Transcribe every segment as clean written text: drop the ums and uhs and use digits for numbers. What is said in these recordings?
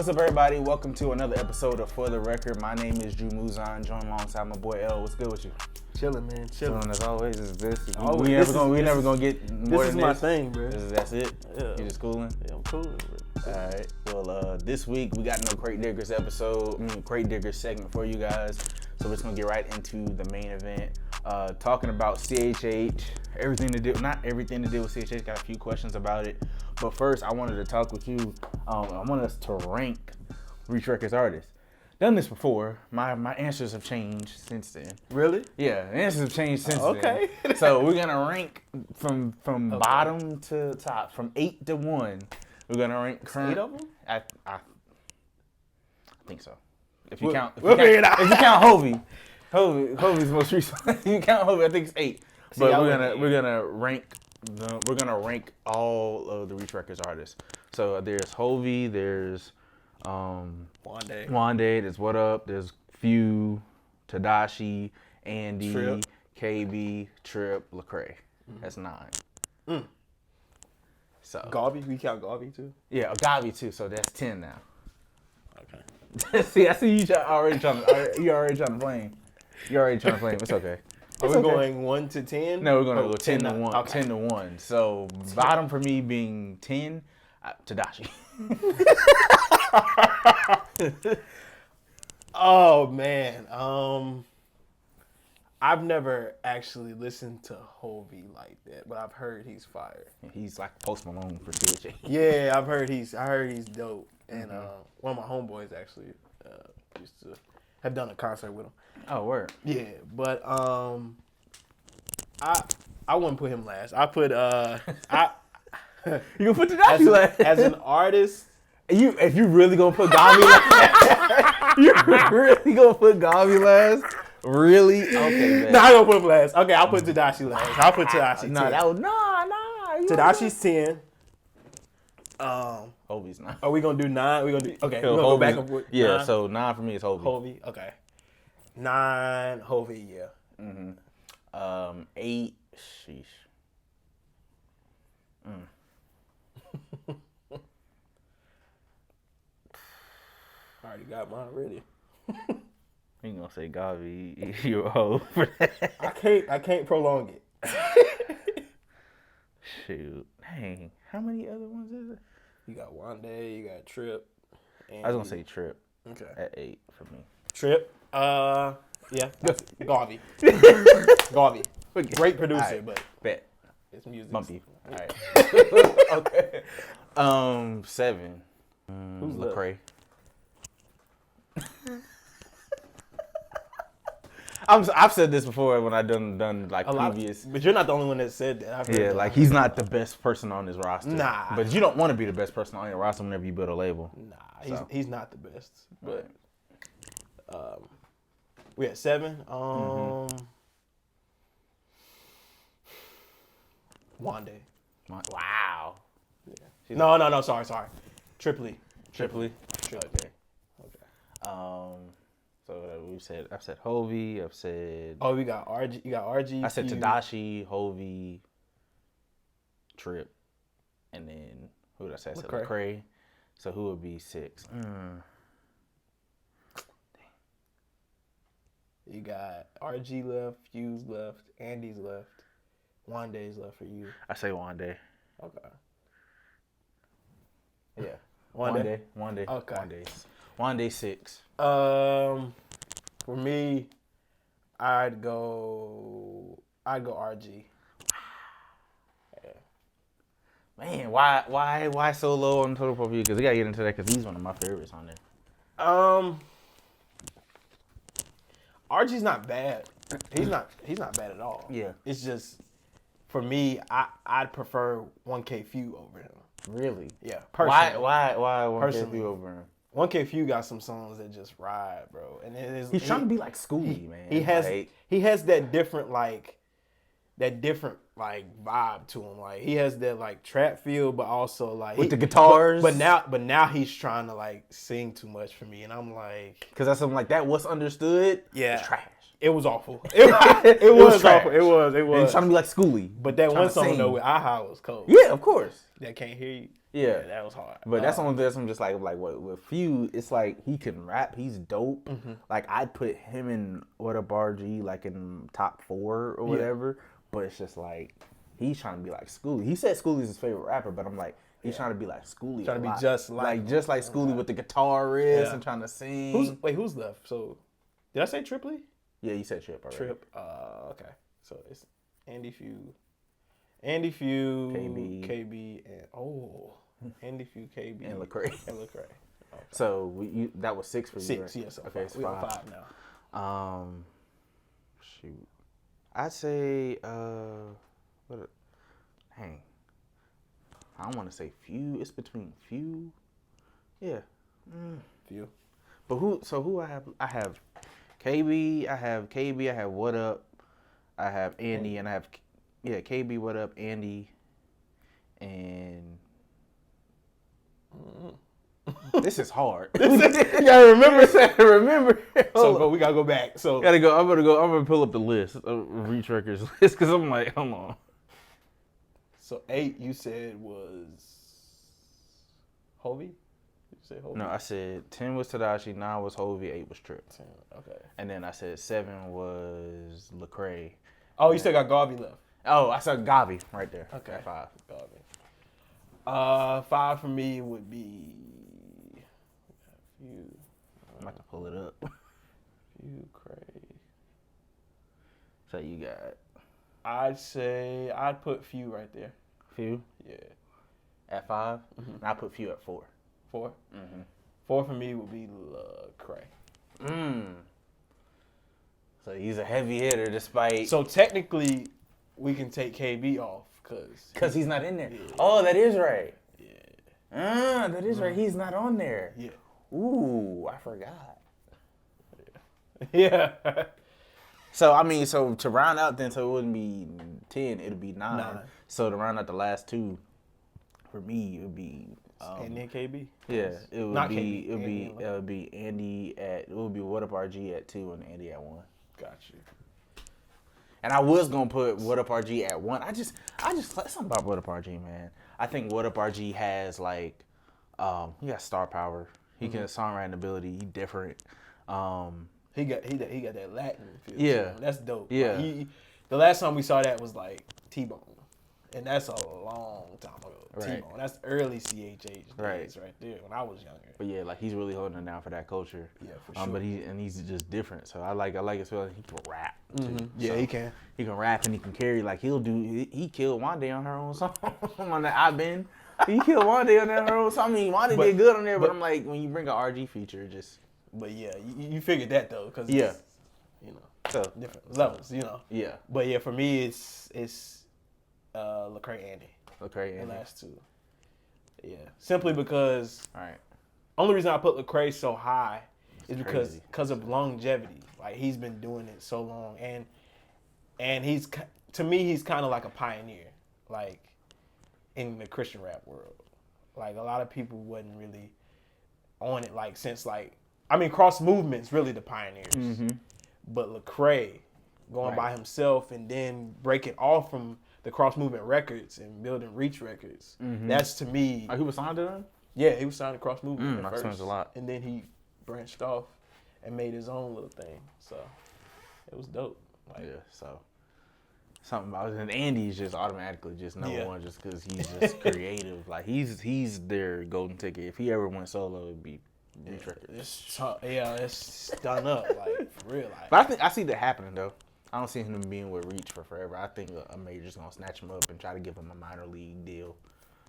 What's up, everybody? Welcome to another episode of For the Record. My name is Drew Muzan, joined alongside my boy L. What's good with you? Chilling, man. Chilling. As always. Is this? Always. We never gonna get more this than is my this. thing, bro. That's it. Yeah. You just cooling? Yeah, I'm cool. All right. Well, this week we got no Crate Diggers Crate Diggers segment for you guys. So we're just gonna get right into the main event. Talking about CHH, not everything to do with CHH. Got a few questions about it, but first I wanted to talk with you. I want us to rank Reach Records artists. Done this before. My answers have changed since then. Really? Yeah, the answers have changed since Okay. then. So we're gonna rank from bottom to top, from 8 to 1. We're gonna rank current. 8 of them? I think so. If you count Hovey. Hovey's most recent. If you count Hovey, I think it's 8. But we're gonna rank all of the Reach Records artists. So there's Hovey, there's Wande, there's What Up, there's Few, Tadashi, Andy, Trip. KB, Trip, Lecrae. That's 9. So Garvey? We count Garvey too? yeah, Gavi too. So that's 10 now. Okay. I see you already trying to blame. You already trying to blame. It's okay. Are we going 1 to 10? No, we're gonna go 10 to 1. Okay. 10 to 1. So bottom for me being 10, Tadashi. Oh man. I've never actually listened to Hovey like that, but I've heard he's fire. He's like Post Malone for CHH. Yeah, I heard he's dope. And one of my homeboys actually used to have done a concert with him. Oh, word. Yeah, but I wouldn't put him last. I put You gonna put Tadashi last? as an artist. If you really gonna put Gavi last? You really gonna put Gavi last? Really? Okay, man. No, I don't put him last. Okay, I'll put Tadashi last. I'll put Tadashi 10. Nah. Tadashi's 10. Hovey's 9. Are we gonna do 9? We're gonna go back and forth. Yeah, 9? so 9 for me is Hovey. Hovey. Okay. 9 Hovey. Yeah. 8. Sheesh. I already got mine ready. You gonna say Gavi? You a hoe for that? I can't prolong it. Shoot. Dang. How many other ones is it? You got Wande. You got Trip. I was gonna say Trip. Okay. At 8 for me. Trip. Yeah. That's Garvey. Garvey. Great producer, Right. but Bet. his music. Bumpy. All right. Okay. 7. Who's Lecrae. I've said this before when I've done like previous. But you're not the only one that said that. I've heard Yeah, that. like he's not the best person on his roster. Nah. But you don't want to be the best person on your roster whenever you build a label. Nah, he's not the best. But we at 7. Wande. Wow. Yeah. No. Sorry. Triply. Okay. So I've said Hovey. I've said. Oh, we got RG. You got RG. I said Few. Tadashi, Hovey, Trip, and then who did I say? I said Lecrae. So who would be 6? You got RG left, Fuse left, Andy's left, Wande's left for you. I say Wande. Okay. Yeah. Wande. Okay. Wande 6. For me, I'd go RG. Yeah. Man, why so low on total for you? Because we gotta get into that because he's one of my favorites on there. RG's not bad. He's not bad at all. Yeah. It's just for me, I'd prefer 1K Few over him. Really? Yeah. Personally. Why 1K Personally. Few over him? 1K Few got some songs that just ride, bro. And it is. He's trying to be like Schoolie, man. He has that different vibe to him. Like he has that like trap feel, but also like with the guitars. But now he's trying to like sing too much for me, and I'm like, because that's something like that. What's understood? Yeah, it's trash. It was awful. It was trash. awful. It was. And he's trying to be like Schoolie. But that one song though with Aha was cold. Yeah, of course. That Can't Hear You. Yeah, that was hard. But that's on this. I'm just like with Few, it's like he can rap. He's dope. Like I'd put him in What Up RG like in top 4 or whatever. But it's just like he's trying to be like Schoolie. He said Schoolie's his favorite rapper, but I'm like he's trying to be like Schoolie. Trying to be just like Schoolie with the guitar riffs and trying to sing. Who's left? So did I say Tripley? Yeah, you said Trip already. Trip. Okay. So it's Andy Few, KB, and Andy Few, KB, and Lecrae. Okay. So that was 6 for you. 6, right? yes. Okay, it's we 5. on 5 now. Shoot. I'd say hang. I don't want to say Few. It's between Few. Yeah. Few. But who I have? I have KB. I have What Up. I have Andy, and I have KB, What Up, Andy, and this is hard. You gotta remember. So but we gotta go back. So I'm gonna pull up the list of Reach Records list because I'm like, hold on. So 8 you said was Hovey? Did you say Hovey? No, I said 10 was Tadashi, 9 was Hovey, 8 was Trip. 10, okay. And then I said 7 was Lecrae. Oh, you still got Garvey left. Oh, I said Gavi right there. Okay. At 5. Garvey. 5 for me would be Few. I'm about to pull it up. Few, Craig. So you got I'd say I'd put Few right there. Few Yeah. at 5. And I put Few at 4. 4. 4 for me would be Lecrae. So he's a heavy hitter despite. So technically, we can take KB off because he's not in there. Yeah. Oh, that is right. Yeah. That is right. He's not on there. Yeah. Ooh, I forgot. Yeah. So to round out then, so it wouldn't be 10, it'd be 9. So to round out the last 2, for me, it would be. And then KB. Yeah, it would Not be. KB, It would be Andy at. It would be What Up RG at 2 and Andy at 1. Got you. And I was gonna put What Up RG at 1. I just something about What Up RG, man. I think What Up RG has like, he got star power. He can songwriting ability. He different. He got that Latin feel. Yeah. To him. That's dope. Yeah. Like, the last time we saw that was like T-Bone, and that's a long time ago. Right. T-Bone. That's early CHH days Right there when I was younger. But yeah, like he's really holding it down for that culture. Yeah, for sure. But he's just different. So I like his feeling. He can rap. Too. Yeah, So he can. He can rap and he can carry. Like he killed Wande on her own song on the I Been. He killed Wande on her own song. I mean, Wande did good on there, but I'm like, when you bring an RG feature, just. But yeah, you figured that though, because Yeah. So different levels, Yeah. But yeah, for me, it's Lecrae, Andy. Lecrae, Andy. The last 2. Yeah, simply because. All right. Only reason I put Lecrae so high is crazy. because of longevity. Like he's been doing it so long, and he's, to me, he's kind of like a pioneer, like in the Christian rap world. Like a lot of people wasn't really on it, like since Cross Movement's really the pioneers, but Lecrae going by himself and then breaking off from the Cross Movement Records and building Reach Records. That's to me. Oh, he was signed to them? Yeah, he was signed to Cross Movement at that first, sounds a lot. and then he branched off and made his own little thing. So it was dope. Like, Yeah, so something about it. And Andy's just automatically just number one just because he's just creative. Like he's their golden ticket. If he ever went solo, it'd be Reach Records. It's done up, like for real. Like. But I see that happening though. I don't see him being with Reach for forever. I think a major's gonna snatch him up and try to give him a minor league deal.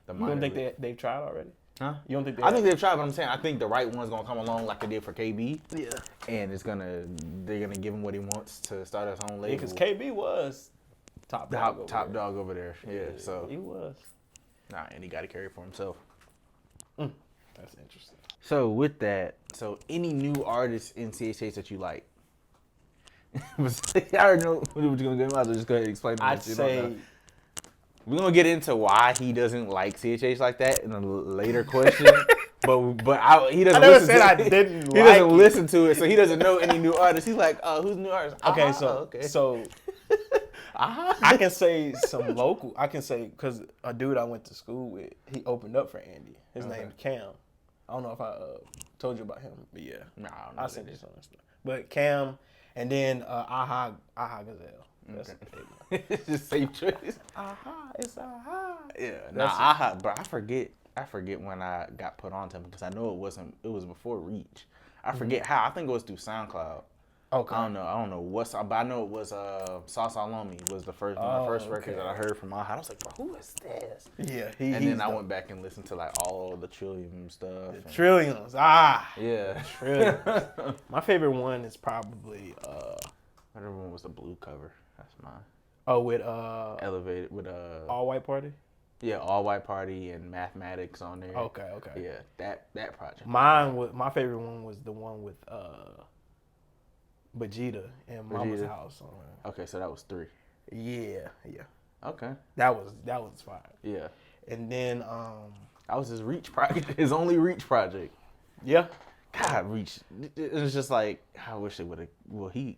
You don't think they've tried already? Huh? You don't think? I think they've tried, but I'm saying I think the right one's gonna come along like they did for KB. Yeah. And they're gonna give him what he wants to start his own label. Because KB was top dog over there. Yeah. So he was. And he got to carry for himself. That's interesting. So with that, any new artists in CHH that you like? I already know what you're gonna get. I'll just go ahead and explain. I'd say. We're gonna get into why he doesn't like CHH like that in a later question, but he doesn't. I never said I didn't. He doesn't listen to it, so he doesn't know any new artists. He's like, who's new artists? Okay, okay. So I can say some local. I can say because a dude I went to school with, he opened up for Andy. His name's Cam. I don't know if I told you about him, but yeah. No, I'll send you some stuff. But Cam, and then Aha Gazelle. That's the favorite. It's just safe choice. Aha, it's Aha. Yeah, Aha, but I forget when I got put on to him because I know it was before Reach. I forget how. I think it was through SoundCloud. Okay. I don't know but I know it was Sauce Alomi was the first one of the first record that I heard from Aha. I was like, bro, who is this? Yeah, and then I went back and listened to like all the Trillium stuff. Trilliums. Yeah. Trilliums. My favorite one is probably whatever one was the blue cover. That's mine. Oh, with Elevated with All White Party? Yeah, All White Party and Mathematics on there. Okay. Yeah, that project. My favorite one was the one with Vegeta and Mama's House on it. Okay, so that was 3. Yeah. Okay. That was fire. Yeah. And then that was his Reach project, his only Reach project. Yeah. God, Reach. It was just like I wish it would have. Well, he's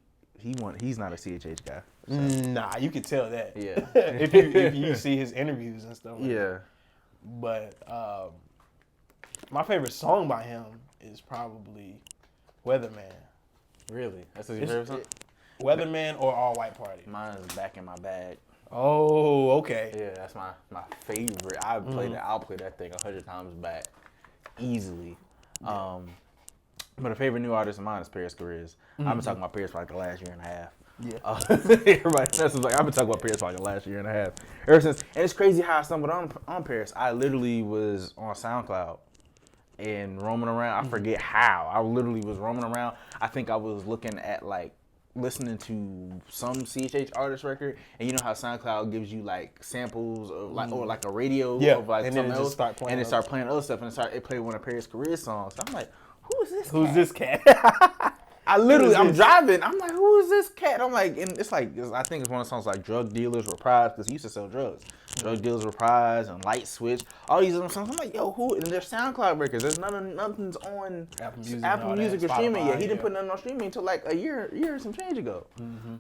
not a CHH guy. So. Nah, you can tell that. Yeah. if you see his interviews and stuff. Like that. But my favorite song by him is probably Weatherman. Really? That's his favorite song? Weatherman or All White Party? Mine is Back in My Bag. Oh, okay. Yeah, that's my favorite. I'll play that thing 100 times back easily. Yeah. But a favorite new artist of mine is Paris Careers. I've been talking about Paris for like the last year and a half. Yeah. Everybody else is like, I've been talking about Paris for like the last year and a half. Ever since, and it's crazy how I stumbled on Paris. I literally was on SoundCloud and roaming around. I forget how. I literally was roaming around. I think I was looking at like listening to some CHH artist record, and you know how SoundCloud gives you like samples of like or like a radio of like and something then else, and it started playing other stuff, and it played one of Paris Careers songs. So I'm like, who is this? Who's cat? this cat? I'm driving. I'm like, who is this cat? I'm like, and it's like, I think it's one of the songs like Drug Dealers Reprise, because he used to sell drugs. Drug Dealers Reprise and Light Switch, all these other songs. I'm like, yo, who? And they're SoundCloud records. There's nothing's on Apple Music or streaming yet. He didn't put nothing on streaming until like a year and some change ago.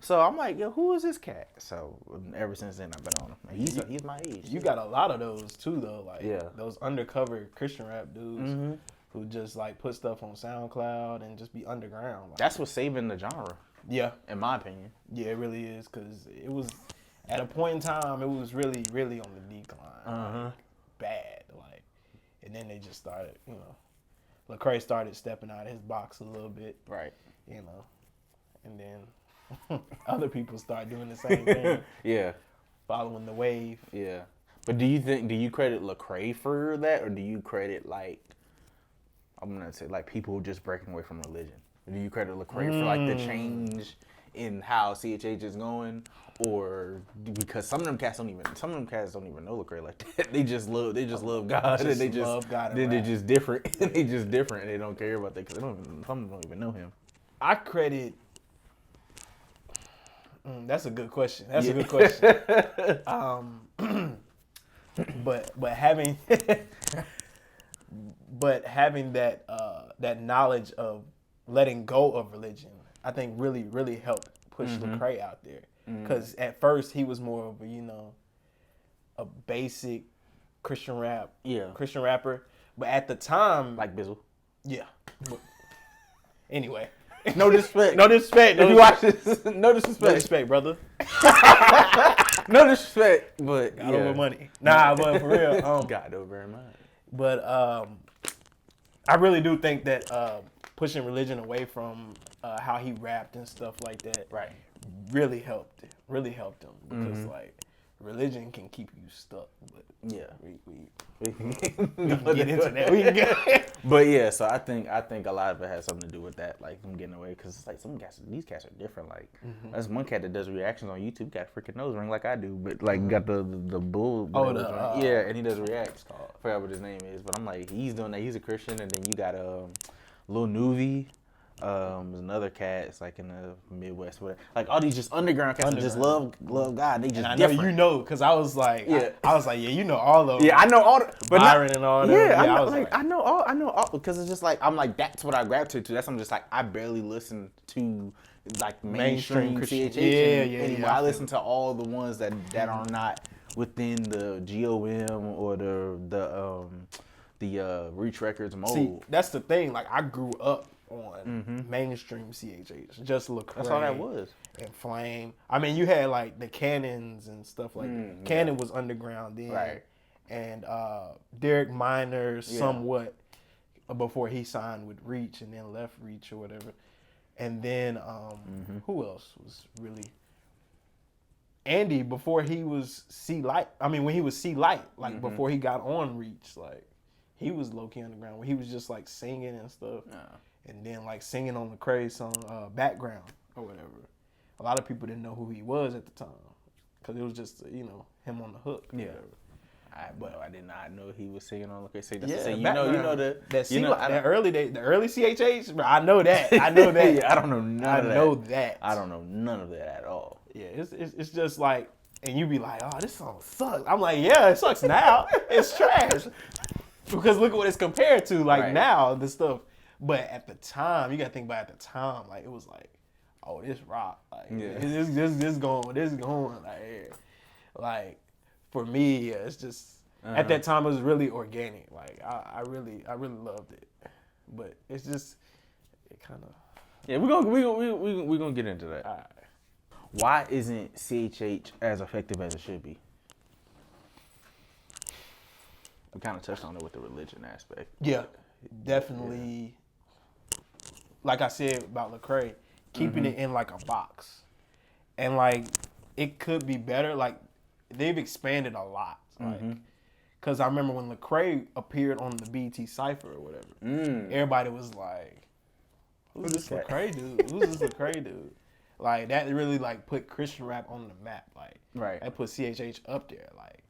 So I'm like, yo, who is this cat? So ever since then, I've been on him. And he's my age. You got a lot of those too, though. Like those undercover Christian rap dudes. Who just like put stuff on SoundCloud and just be underground. Like, that's what's saving the genre. Yeah. In my opinion. Yeah, it really is, because it was, at a point in time, it was really, really on the decline. Like, bad. Like, and then they just started, you know, Lecrae started stepping out of his box a little bit. Right. You know, and then other people start doing the same thing. Yeah. Following the wave. Yeah. But do you credit Lecrae for that, or do you credit like, I'm gonna say like people just breaking away from religion? Or do you credit Lecrae for like the change in how CHH is going, or because some of them cats don't even know Lecrae like that. They just love God, and they just love God. They're just different. They just different, and they don't care about that because some of them don't even know him. I credit. That's a good question. That's a good question. But having. But having that knowledge of letting go of religion, I think really, really helped push Lecrae out there. Because at first he was more of a basic Christian rapper. But at the time, like Bizzle. Yeah. But anyway, no disrespect. No disrespect. If you watch this, no disrespect. No disrespect, brother. No disrespect, but got over money. Nah, but for real, got over very much. But I really do think that pushing religion away from how he rapped and stuff like that, right, really helped him. Because like religion can keep you stuck. But yeah, we can get into that. But yeah, so I think a lot of it has something to do with that, like them getting away, because it's like these cats are different. Like there's one cat that does reactions on YouTube, got a freaking nose ring like I do, but like got the bull. Yeah, and he does reacts. I forgot what his name is, but I'm like, he's doing that. He's a Christian, and then you got Lil Nuvi. There's another cat. It's like in the Midwest, whatever. Like all these just underground cats that just love God. They just and I different. know you know, because I was like, yeah, you know all of them. Yeah, I know all. But Byron and all. Yeah, I know all because it's just like I'm like that's what I gravitate to. That's I'm just like I barely listen to like mainstream Christian. CHH Yeah, anymore. I I feel listen to all the ones that are not within the GOM or the Reach Records mold. See, that's the thing. Like, I grew up on mainstream CHH, just Lecrae. That's all that was. And Flame. I mean, you had like the Cannons and stuff like that. Cannon was underground then, Right. And Derek Minor somewhat before he signed with Reach and then left Reach or whatever. And then who else was really? Andy before he was C Light. I mean, when he was C Light, like before he got on Reach, like he was low key underground. When he was just like singing and stuff, and then like singing on the Lecrae song "Background" or whatever. A lot of people didn't know who he was at the time because it was just him on the hook. Or whatever. I did not know he was singing on Lecrae. The early CHH. Bro, I know that. I know that. Yeah, I don't know none of that. I know that. I don't know none of that at all. Yeah, it's just like, and you be like, oh, this song sucks. I'm like, yeah, it sucks now. It's trash. Because look at what it's compared to, like now, the stuff. But at the time, you gotta think about at the time, like it was like, oh, this rock, like this going, like for me, it's just at that time it was really organic. Like I really loved it, but it's just it kind of we're gonna get into that. All right. Why isn't CHH as effective as it should be? We kind of touched on it with the religion aspect. Yeah, definitely. Yeah. Like I said about Lecrae, keeping it in like a box, and like it could be better. Like they've expanded a lot. Like, cause I remember when Lecrae appeared on the BT Cypher or whatever, everybody was like, "Who's this Lecrae dude? Who's this Lecrae dude?" Like that really like put Christian rap on the map. Like that put CHH up there. Like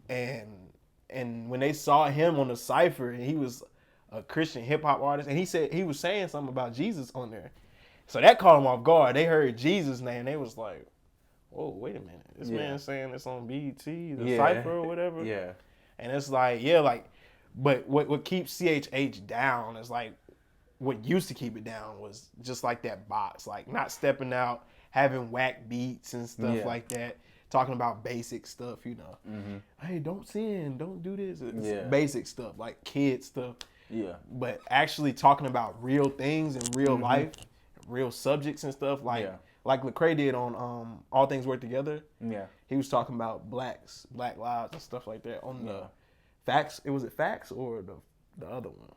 and when they saw him on the Cypher and he was a Christian hip hop artist and he said he was saying something about Jesus on there, so that caught them off guard. They heard Jesus' name. They was like, "Whoa, wait a minute! This man saying this on BET, the Cypher or whatever." Yeah, and it's like but what keeps CHH down is like. What used to keep it down was just like that box, like not stepping out, having whack beats and stuff like that, talking about basic stuff, Hey, don't sin, don't do this. It's basic stuff, like kid stuff. Yeah. But actually talking about real things and real life, real subjects and stuff, like Lecrae did on All Things Work Together. Yeah. He was talking about Black lives and stuff like that on the Facts. Was it Facts or the other one?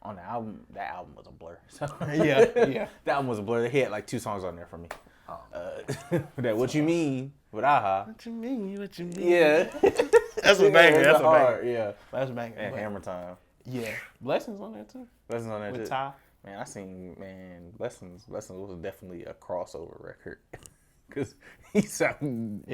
On the album, that album was a blur. So yeah. That album was a blur. They had like 2 songs on there for me. That What You Mean with Aha. What you mean? Yeah. That's a banger. That's a banger. Yeah. That's a banger. And Hammer Time. Yeah. Blessings on there too. Blessings on there with too. Ty. Man, Blessings was definitely a crossover record. Cause he sounded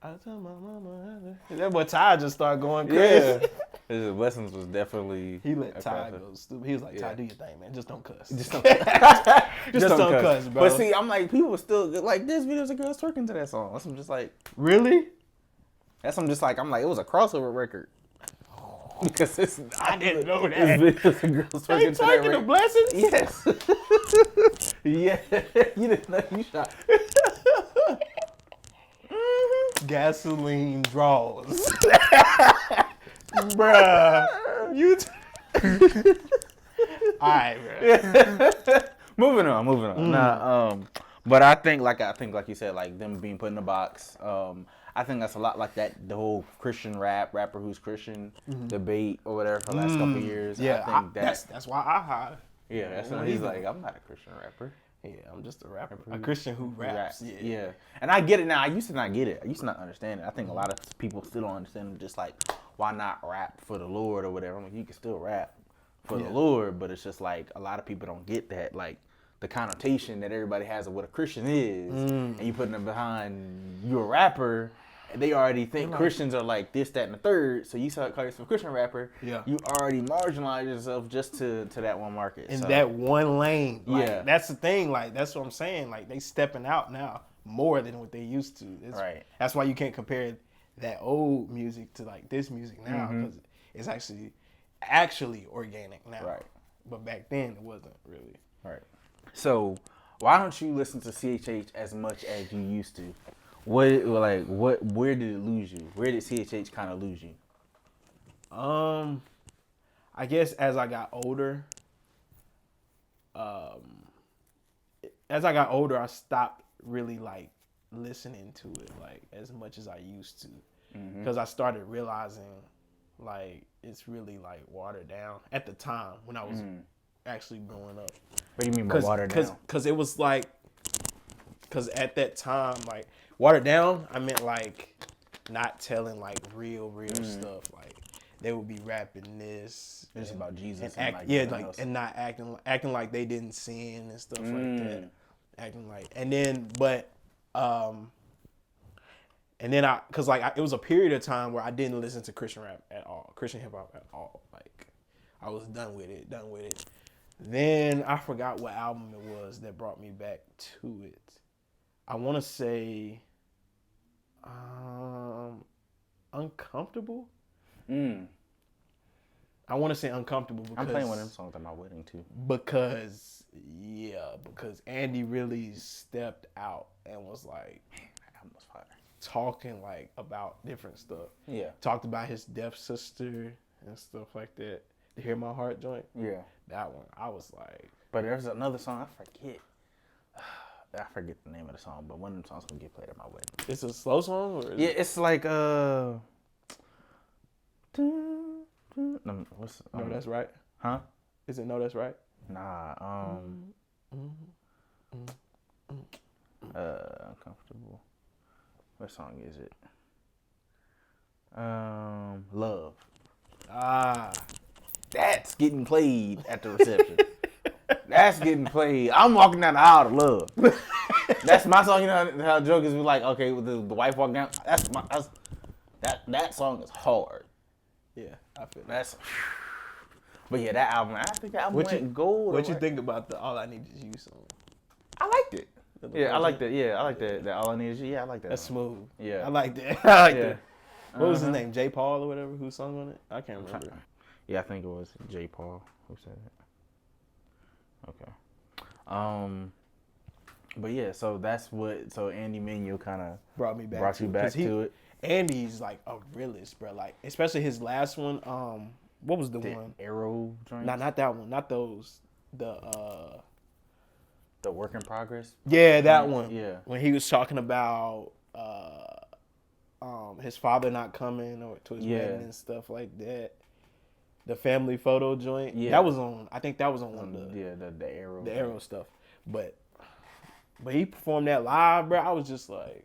I tell my mama. That boy Ty just started going crazy. His Blessings was definitely. He let Ty go stupid. He was like, Ty, do your thing, man. Just don't cuss. Just don't cuss, bro. But see, I'm like, people still like, there's videos of girls twerking to that song. That's I'm just like, really? I'm like, it was a crossover record. Because I didn't know that. There's videos of girls twerking to that record. Blessings? Yes. Yeah. You didn't know you shot. Gasoline draws. Bruh. Alright, bro. Moving on. Nah, but I think like you said, like them being put in a box. I think that's a lot like that. The whole Christian rapper who's Christian debate or whatever for the last couple of years. Yeah, I think that's why I hide. Yeah, that's why he's like, I'm not a Christian rapper. Yeah, I'm just a rapper. A Christian who raps. Yeah. And I get it now. I used to not get it. I used to not understand it. I think a lot of people still don't understand it. Just like, why not rap for the Lord or whatever? I'm like, you can still rap for the Lord, but it's just like a lot of people don't get that, like the connotation that everybody has of what a Christian is, and you putting it behind you're a rapper. They already think Christians are like this, that, and the third. So you call yourself a Christian rapper. Yeah. You already marginalize yourself just to that one market. In that one lane. Like, that's the thing. Like, that's what I'm saying. Like, they stepping out now more than what they used to. That's why you can't compare that old music to like this music now, because it's actually organic now. Right. But back then it wasn't really. Right. So Why don't you listen to CHH as much as you used to? Where did it lose you? Where did CHH kind of lose you? I guess as I got older, I stopped really like listening to it like as much as I used to, because I started realizing like it's really like watered down at the time when I was actually growing up. What do you mean by watered down? Because it was like, because at that time, like watered down, I meant like not telling like real stuff. Like they would be rapping this. It's about Jesus. And And like and not acting like they didn't sin and stuff like that. Acting like, and then cause like it was a period of time where I didn't listen to Christian rap at all, Christian hip hop at all. Like I was done with it. Then I forgot what album it was that brought me back to it. I want to say, Uncomfortable. I want to say Uncomfortable because I'm playing one of them songs at my wedding too. Because Andy really stepped out and was like, that album was fire. Talking like about different stuff. Yeah. Talked about his deaf sister and stuff like that. The Hear My Heart joint. Yeah. That one, I was like. But there's another song I forget the name of the song, but one of them songs gonna get played at my wedding. It's a slow song, or it's like No, That's Right. Huh? Is it No, That's Right? Nah. Uncomfortable. What song is it? Love. That's getting played at the reception. That's getting played. I'm walking down the aisle to Love. That's my song. You know how jokers be like, okay, with the wife walking down. That song is hard. Yeah, I feel that. But yeah, that album. I think that album went gold. What you think about the All I Need Is You song? I liked it. Yeah, I like that. Yeah, I like that. That All I Need Is You. Yeah, I like that. That's smooth. Yeah, I like that. I like that. What was his name? J. Paul or whatever? Who sung on it? I can't remember. Yeah, I think it was J. Paul who said it. Okay. But yeah, so that's what. So Andy Mineo kind of brought you back to it. Andy's like a realist, bro. Like especially his last one. What was the one? Arrow joint? Not that one. Not those. The Work in Progress. Yeah, that one. Yeah. When he was talking about his father not coming or to his wedding and stuff like that. The family photo joint. Yeah. That was on. I think that was on one of the Arrow. The Arrow stuff. But he performed that live, bro. I was just like,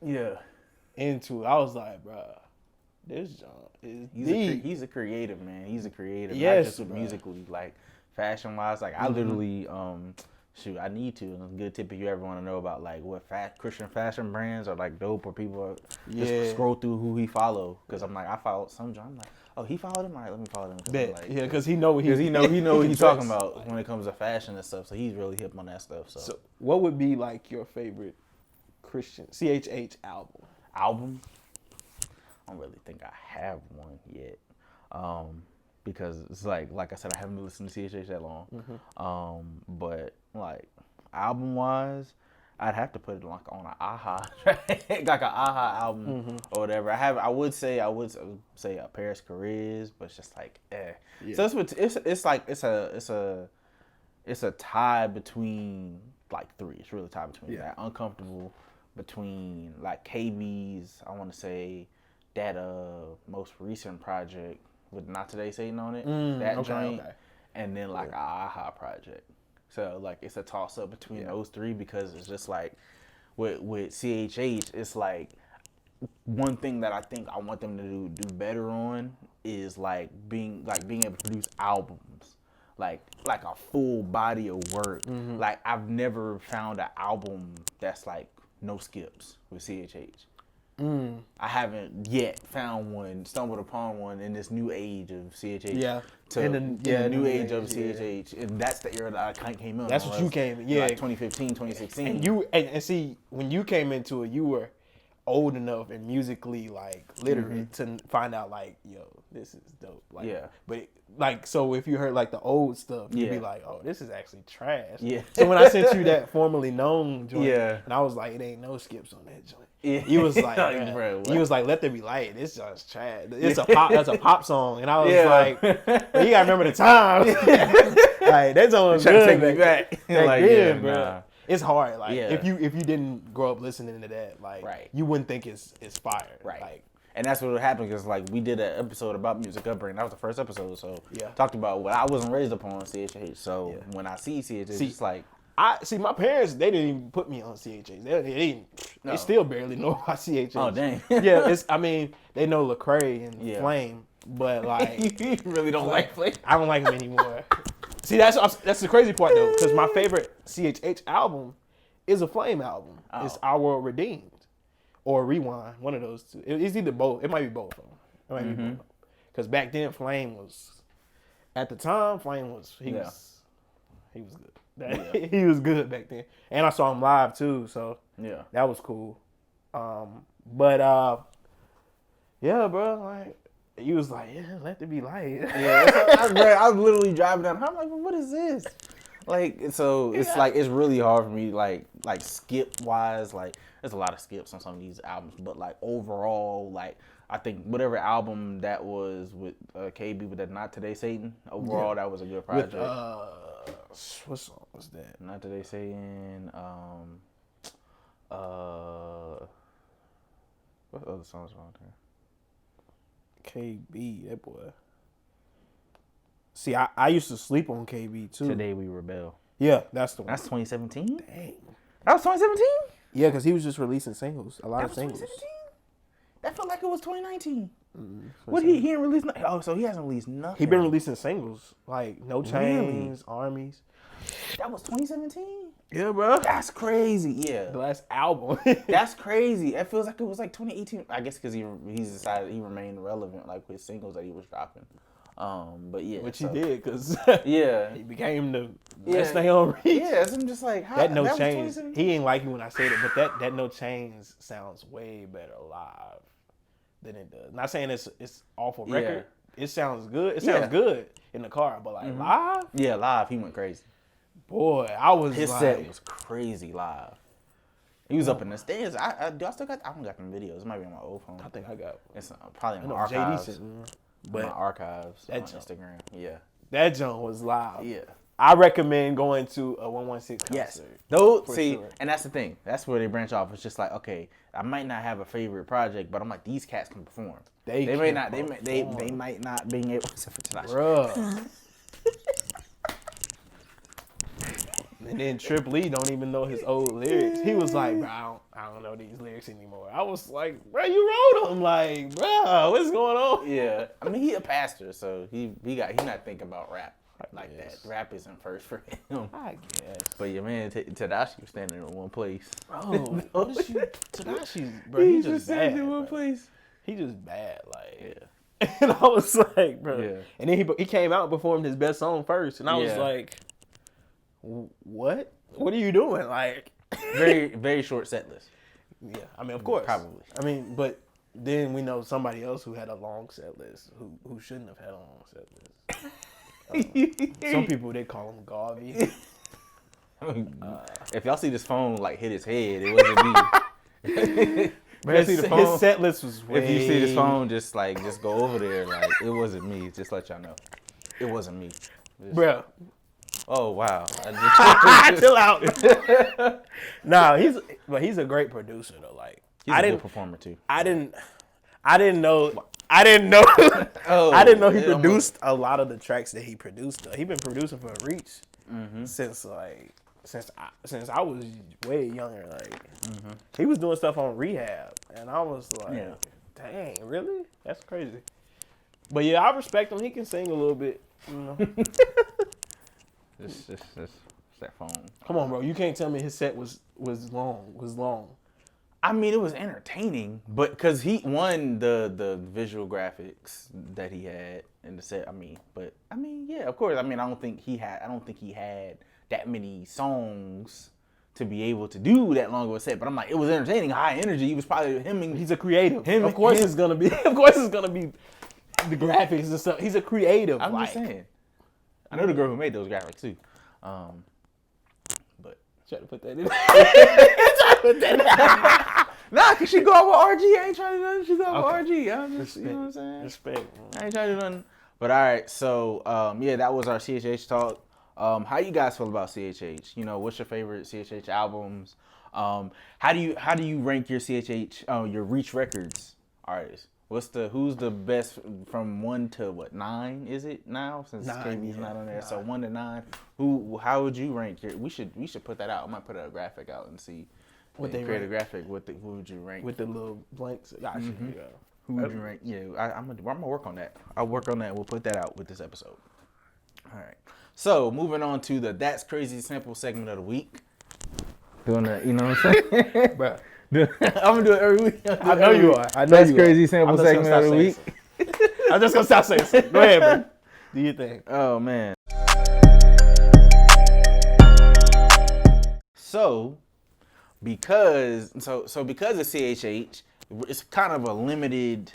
into it. I was like, bro, this John is deep. He's a creative, man. He's a creative. Yes, not just with musically, like fashion wise. Like I literally, I need to. A good tip if you ever want to know about like what Christian fashion brands are like dope, or people just scroll through who he follow. Because I'm like, I follow some John. I'm like, oh, he followed him. All right, let me follow him. Like, because he know what he know what he's talking about when it comes to fashion and stuff. So he's really hip on that stuff. So what would be like your favorite Christian CHH album? I don't really think I have one yet, because it's like I said, I haven't listened to CHH that long. But like album wise, I'd have to put it like on an AHA track, like an AHA album or whatever. I would say a Paris Careers, but it's just like So it's a tie between like three. It's really a tie between that Uncomfortable, between like KB's, I want to say that most recent project with Not Today Satan on it, that joint, and then like a AHA project. So like it's a toss up between those three, because it's just like with CHH, it's like one thing that I think I want them to do better on is like being able to produce albums. Like a full body of work. Like I've never found an album that's like no skips with CHH. I haven't yet stumbled upon one in this new age of CHH. Yeah. New age of CHH. And that's the era that I came in. That's what you came in. Yeah. Like 2015, 2016. And see, when you came into it, you were old enough and musically like literate to find out like, yo, this is dope. Like, Yeah. But like, so if you heard like the old stuff, you'd be Yeah. like, oh, this is actually trash. Yeah. So when I sent you that formerly known joint, Yeah. and I was like, it ain't no skips on that joint. Yeah. You was like, Like, man, bro, what? you was like, let there be light. This just trash. It's a pop. That's a pop song, and I was Yeah. like, well, you gotta remember the time. Like that song was Trying to good take me back. back Like, then, yeah, bro. nah. It's hard. Like Yeah. if you didn't grow up listening to that, like Right. you wouldn't think it's fire. Right. Like And that's what happened because like we did an episode about music upbringing. That was the first episode, so Yeah. talked about what I wasn't raised upon CHH. So Yeah. when I see CHH, See, it's like I see my parents. They didn't even put me on CHH. They didn't. No. They still barely know about CHH. Oh, dang. Yeah. It's. I mean, they know Lecrae and Yeah. Flame, but like you really don't like Flame. I don't like them anymore. See, that's the crazy part though, because my favorite CHH album is a Flame album. Oh. It's Our World Redeemed or Rewind, one of those two. It's either both. It might be both of them. It might be both. Because back then, Flame was, at the time, Flame was he was good. Yeah. He was good back then, and I saw him live too, so Yeah. that was cool. Yeah, bro, like. He was like, yeah, let there be light. Yeah, I was literally driving down. I'm like, what is this? Like, so it's like it's really hard for me, like skip wise. Like, there's a lot of skips on some of these albums, but like overall, like I think whatever album that was with KB with that Not Today Satan. Overall, that was a good project. With, what song was that? Not Today Satan. What other songs were on there? KB, that boy. See, I used to sleep on KB too. Today We Rebel. Yeah, that's the one. That's 2017. Dang. That was 2017. Yeah, because he was just releasing singles, a lot That of was singles. 2017. That felt like it was 2019. What he didn't release? Oh, so he hasn't released nothing. He been releasing singles like No Chains, Armies. That was 2017. Yeah, bro. That's crazy. Yeah, The last album. that's crazy. It feels like it was like 2018. I guess because he's decided he remained relevant like with singles that he was dropping. But yeah, Which so, he did, because Yeah, he became the Yeah. best thing on Reach. yeah. So I'm just like how, That No was Chains, 2017? he ain't like me when I said it, but that No Chains sounds way better live than it does. Not saying it's awful record. It sounds good. It sounds Yeah. good in the car, but like live, Yeah, live he went crazy. boy, I was His like, set was crazy live. He was up in the stands. I still got. I don't got them videos. It might be on my old phone. I think I got. It's probably I in know my archives. JD sent me one. My But archives that on jump. Instagram. Yeah. that joint was live. Yeah. I recommend going to a 116 concert. Yes. Those see, sure. and that's the thing. That's where they branch off. It's just like, okay, I might not have a favorite project, but I'm like, these cats can perform. They may can not. They perform. might not being able to for tonight. Bruh. And then Trip Lee don't even know his old lyrics. He was like, bro, I don't know these lyrics anymore. I was like, bro, you wrote them. Like, bro, what's going on? Yeah. I mean, he a pastor, so he not thinking about rap like guess. that. Rap isn't first for him. I guess. But your man Tadashi was standing in one place. Bro, what is you? Tedashi's, bro, he just bad. in one Bro. place. He just bad. Like, Yeah. and I was like, bro. Yeah. And then he came out and performed his best song first. And I was Yeah. like, what? What are you doing? Like, Very, very short set list. yeah, I mean, of course. Probably. I mean, but then we know somebody else who had a long set list who shouldn't have had a long set list. Some people, they call him Garvey. If y'all see this phone like hit his head, it wasn't me. His set list was way... If you see this phone, just go over there. Like, it wasn't me. Just let y'all know, it wasn't me. Bro, Oh wow. chill out. Nah, he's a great producer though. Like, He's a good performer too. I didn't know. I didn't know he yeah, produced a lot of the tracks that he produced. Though. He been producing for Reach since I was way younger. Like, he was doing stuff on Rehab, and I was like, Yeah. dang, really? That's crazy. But yeah, I respect him. He can sing a little bit. You know. Just that phone. Come on, bro. You can't tell me his set was long. I mean, it was entertaining, but because he won the visual graphics that he had in the set. Yeah, of course. I mean, I don't think he had that many songs to be able to do that long of a set. But I'm like, it was entertaining, high energy. He was probably He's a creative. Of course it's gonna be. Of course it's gonna be the graphics and stuff. He's a creative. I'm just saying. I know the girl who made those graphics too. But try to put that in. Try to put that in. Nah, cause she go out with RG. I ain't trying to do nothing. She go out with RG. I'm just, you know what I'm saying? Respect. I ain't trying to do nothing. But all right, so yeah, that was our CHH talk. How you guys feel about CHH? You know, what's your favorite CHH albums? How do you rank your CHH? Your Reach Records artists? Who's the best from 1 to what, 9? Is it now since KB's not on there? 9. So 1 to 9. How would you rank your? We should put that out. I might put a graphic out and see. What they create a graphic. Who would you rank? With the little blanks. Gotcha. Mm-hmm. Yeah. Who would you rank? Yeah, I'm gonna work on that. I'll work on that. We'll put that out with this episode. All right. So moving on to the That's Crazy Sample segment of the week. Doing that, you know what I'm saying? Bro. I'm gonna do it every week. I know you are. That's Crazy Sample segment of the week. I'm just gonna stop saying something. Go ahead, bro. Do your thing. Oh man. So because of CHH, it's kind of a limited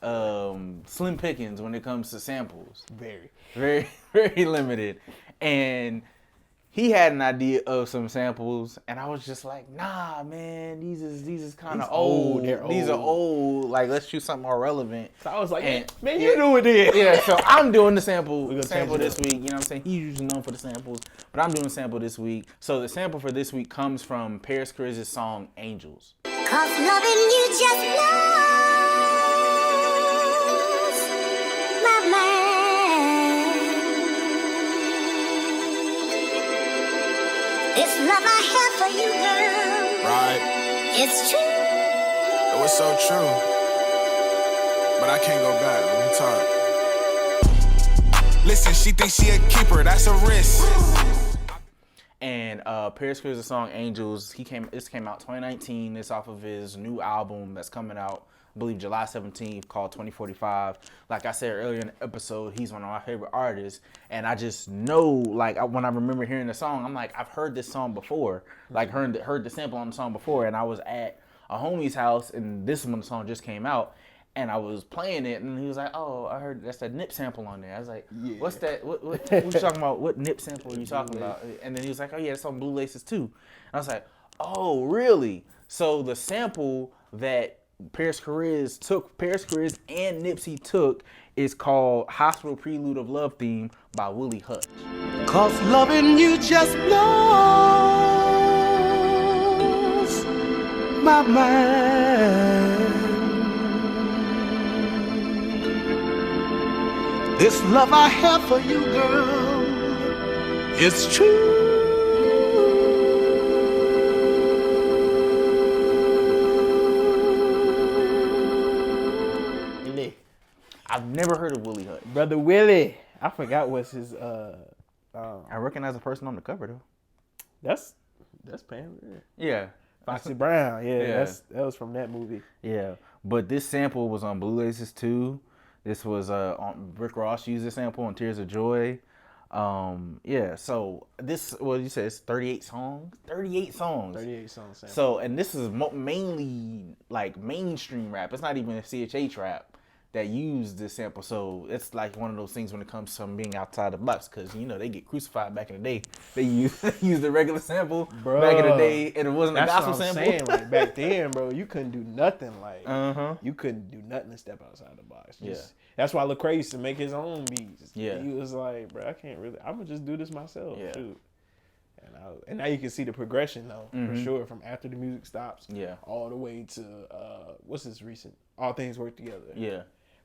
slim pickings when it comes to samples. Very, very limited. And he had an idea of some samples, and I was just like, nah, man, these is kind of old. These are old. Like, let's choose something more relevant. So I was like, man, you do it then. Yeah, so I'm doing the sample this week. You know what I'm saying? He's usually known for the samples, but I'm doing a sample this week. So the sample for this week comes from Paris Cariz's song Angels. 'Cause loving you just blows my mind. This love I have for you, girl. Right. It's true. It was so true. But I can't go back. Let me talk. Listen, she thinks she a keeper. That's a risk. And Paris Cariz's song Angels, this came out 2019. It's off of his new album that's coming out, I believe July 17th, called 2045. Like I said earlier in the episode, he's one of my favorite artists. And I just know, like, when I remember hearing the song, I'm like, I've heard this song before. Like, heard the sample on the song before. And I was at a homie's house, and this is when the song just came out. And I was playing it, and he was like, "Oh, I heard that's that Nip sample on there." I was like, yeah. "What's that? What you talking about? What Nip sample are you talking about?" And then he was like, "Oh yeah, it's on Blue Laces too." And I was like, "Oh, really?" So the sample that Paris Cariz and Nipsey took is called "Hospital Prelude of Love Theme" by Willie Hutch. 'Cause loving you just blows my mind. This love I have for you, girl, it's true. I've never heard of Willie Hutch. Brother Willie. I forgot what's his I recognize the person on the cover though. That's Pam. Yeah. Foxy Brown. Yeah. That was from that movie. Yeah. But this sample was on Blue Laces too. This was on Rick Ross used this sample on Tears of Joy. Yeah, so this, well, you said it's 38 songs? 38 songs. 38 songs. Sample. So, and this is mainly like mainstream rap. It's not even a CHH rap that used this sample. So it's like one of those things when it comes to being outside the box, because you know they get crucified back in the day. They used the regular sample back in the day, and it wasn't a gospel sample. Saying, like, back then, bro, you couldn't do nothing. Like you couldn't do nothing to step outside the box. That's why Lecrae used to make his own beats. Yeah, he was like, bro, I'm gonna just do this myself. Yeah. Too. And now you can see the progression though, for sure, from after the music stops, all the way to what's this recent? All Things Work Together. Yeah.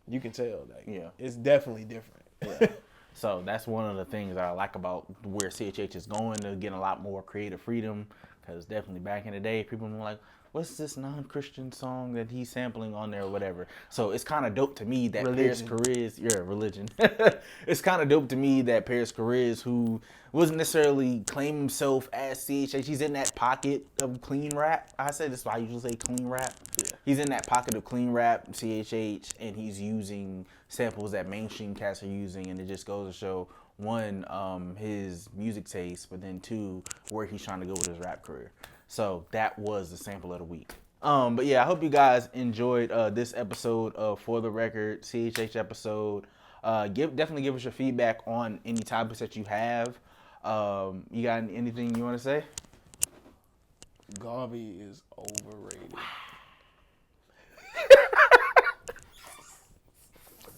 You can tell, like, it's definitely different. Yeah. So that's one of the things I like about where CHH is going. They're getting a lot more creative freedom, because definitely back in the day, people were like, what's this non-Christian song that he's sampling on there or whatever. So it's kind of dope to me that Paris Cariz, religion. It's kind of dope to me that Paris Cariz, who wasn't necessarily claim himself as CHH, he's in that pocket of clean rap. I say this is why I usually say clean rap. Yeah. He's in that pocket of clean rap, CHH, and he's using samples that mainstream cats are using, and it just goes to show one, his music taste, but then two, where he's trying to go with his rap career. So that was the sample of the week. But yeah, I hope you guys enjoyed this episode of For the Record, CHH episode. Definitely give us your feedback on any topics that you have. You got anything you want to say? Garvey is overrated.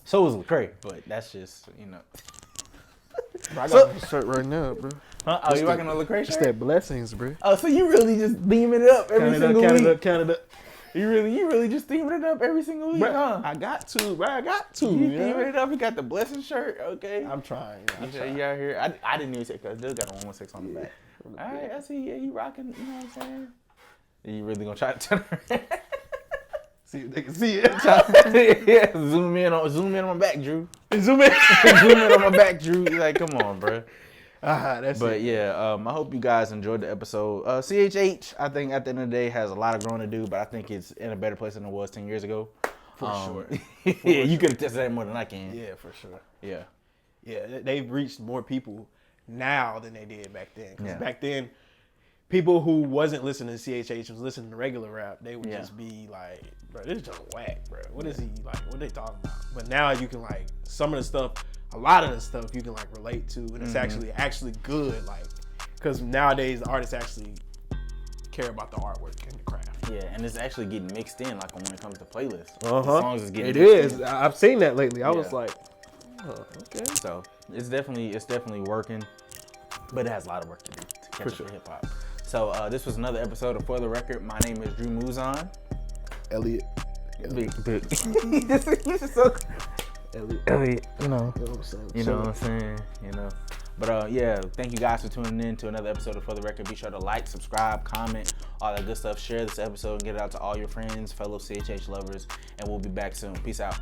So is Lecrae, but that's just, you know. Bro, I got a shirt right now, bro. Huh? Oh, you rocking a Lecrae It's shirt? that blessings, bro. Oh, so you really just beaming it up every single week? Count it up. You really just steaming it up every single week, Bro, huh? I got to, bro. I got to. You Yeah. steaming it up. You got the blessing shirt, okay? I'm trying. You out here. I didn't even say because Dill got a 116 on the back. All right, I see. Yeah, you rocking. You know what I'm saying? You really gonna try to turn around? See if they can see it. Yeah, zoom in on my back, Drew. Zoom in. Zoom in on my back, Drew. You're like, come on, bro. That's But it. yeah, I hope you guys enjoyed the episode. CHH, I think at the end of the day has a lot of growing to do, but I think it's in a better place than it was 10 years ago. For sure. Yeah, you could have tested that more than I can. Yeah, for sure. Yeah. Yeah, they've reached more people now than they did back then. 'Cause Yeah. back then, people who wasn't listening to CHH was listening to regular rap. They would Yeah. just be like, "Bro, this is just whack, bro. What is he like? What are they talking about?" But now you can like some of the stuff, a lot of the stuff you can like relate to, and it's actually good. Like, because nowadays the artists actually care about the artwork and the craft. Yeah, and it's actually getting mixed in, like when it comes to playlists. Uh-huh. The songs is getting It mixed is. in. I've seen that lately. I was Yeah. like, oh, okay. So it's definitely working, but it has a lot of work to do to catch up sure. to hip hop. So this was another episode of For the Record. My name is Drew Muzon. Elliot. Big. He's just so. Elliot. You know what I'm saying? You know what I'm saying? You know. But yeah, thank you guys for tuning in to another episode of For the Record. Be sure to like, subscribe, comment, all that good stuff. Share this episode and get it out to all your friends, fellow CHH lovers, and we'll be back soon. Peace out.